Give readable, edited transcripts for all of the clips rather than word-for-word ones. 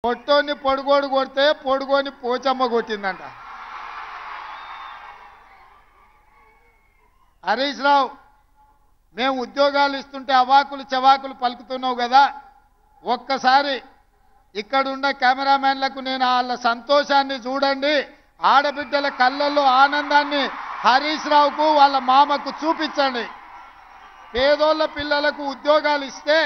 పొట్టోని పొడుగోడు కొడితే పొడుగోని పోచమ్మ కొట్టిందంట. హరీష్ రావు, మేము ఉద్యోగాలు ఇస్తుంటే అవాకులు చవాకులు పలుకుతున్నావు కదా, ఒక్కసారి ఇక్కడున్న కెమెరామెన్లకు నేను వాళ్ళ సంతోషాన్ని చూడండి, ఆడబిడ్డల కళ్ళల్లో ఆనందాన్ని హరీష్ రావుకు వాళ్ళ మామకు చూపించండి. పేదోళ్ళ పిల్లలకు ఉద్యోగాలు ఇస్తే,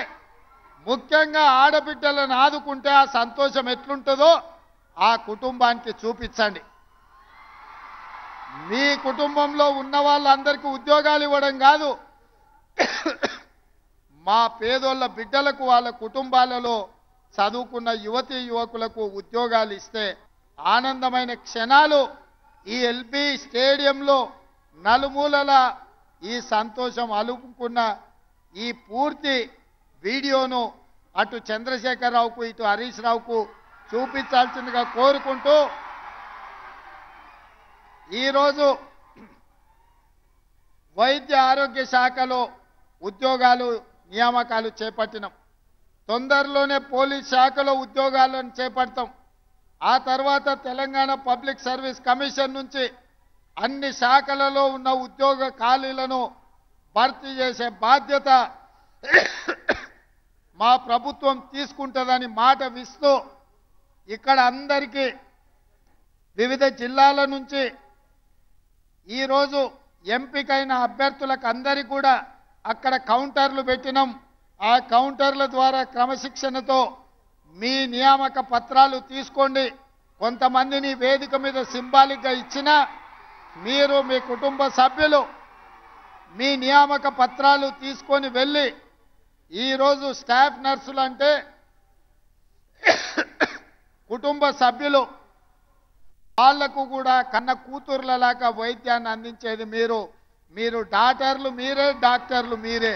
ముఖ్యంగా ఆడబిడ్డలను ఆదుకుంటే ఆ సంతోషం ఎట్లుంటుందో ఆ కుటుంబానికి చూపించండి. మీ కుటుంబంలో ఉన్న వాళ్ళందరికీ ఉద్యోగాలు ఇవ్వడం కాదు, మా పేదోళ్ళ బిడ్డలకు వాళ్ళ కుటుంబాలలో చదువుకున్న యువతీ యువకులకు ఉద్యోగాలు ఇస్తే ఆనందమైన క్షణాలు ఈ ఎల్బీ స్టేడియంలో నలుమూలల ఈ సంతోషం అలుపుకున్న ఈ పూర్తి వీడియోను అటు చంద్రశేఖరరావుకు ఇటు హరీష్ రావుకు చూపించాల్సిందిగా కోరుకుంటూ, ఈరోజు వైద్య ఆరోగ్య శాఖలో ఉద్యోగాలు నియామకాలు చేపట్టినాం. తొందరలోనే పోలీస్ శాఖలో ఉద్యోగాలను చేపడతాం. ఆ తర్వాత తెలంగాణ పబ్లిక్ సర్వీస్ కమిషన్ నుంచి అన్ని శాఖలలో ఉన్న ఉద్యోగ ఖాళీలను భర్తీ చేసే బాధ్యత మా ప్రభుత్వం తీసుకుంటుందని మాట ఇస్తూ, ఇక్కడ అందరికీ వివిధ జిల్లాల నుంచి ఈరోజు ఎంపికైన అభ్యర్థులకు అందరికీ కూడా అక్కడ కౌంటర్లు పెట్టినాం. ఆ కౌంటర్ల ద్వారా క్రమశిక్షణతో మీ నియామక పత్రాలు తీసుకోండి. కొంతమందిని వేదిక మీద సింబాలిక్గా ఇచ్చినా మీరు మీ కుటుంబ సభ్యులు మీ నియామక పత్రాలు తీసుకొని వెళ్ళి, ఈరోజు స్టాఫ్ నర్సులు అంటే కుటుంబ సభ్యులు, వాళ్లకు కూడా కన్న కూతుర్లలాగా వైద్యాన్ని అందించేది మీరు డాక్టర్లు మీరే, డాక్టర్లు మీరే.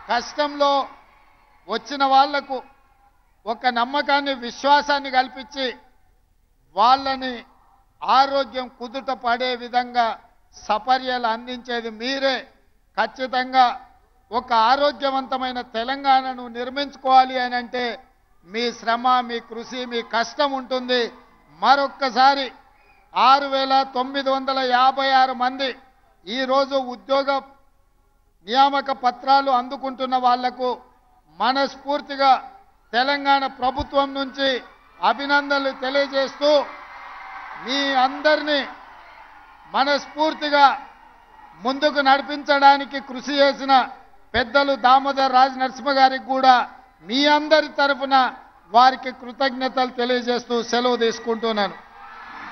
కష్టంలో వచ్చిన వాళ్లకు ఒక నమ్మకాన్ని విశ్వాసాన్ని కల్పించి వాళ్ళని ఆరోగ్యం కుదుట పడే విధంగా సపర్యలు అందించేది మీరే. ఖచ్చితంగా ఒక ఆరోగ్యవంతమైన తెలంగాణను నిర్మించుకోవాలి అని అంటే మీ శ్రమ, మీ కృషి, మీ కష్టం ఉంటుంది. మరొక్కసారి 6,956 మంది ఈరోజు ఉద్యోగ నియామక పత్రాలు అందుకుంటున్న వాళ్లకు మనస్ఫూర్తిగా తెలంగాణ ప్రభుత్వం నుంచి అభినందనలు తెలియజేస్తూ, మీ అందరినీ మనస్ఫూర్తిగా ముందుకు నడిపించడానికి కృషి చేసిన పెద్దలు దామోదర్ రాజ్ నరసింహ గారికి కూడా మీ అందరి తరఫున వారికి కృతజ్ఞతలు తెలియజేస్తూ సెలవు తీసుకుంటున్నాను.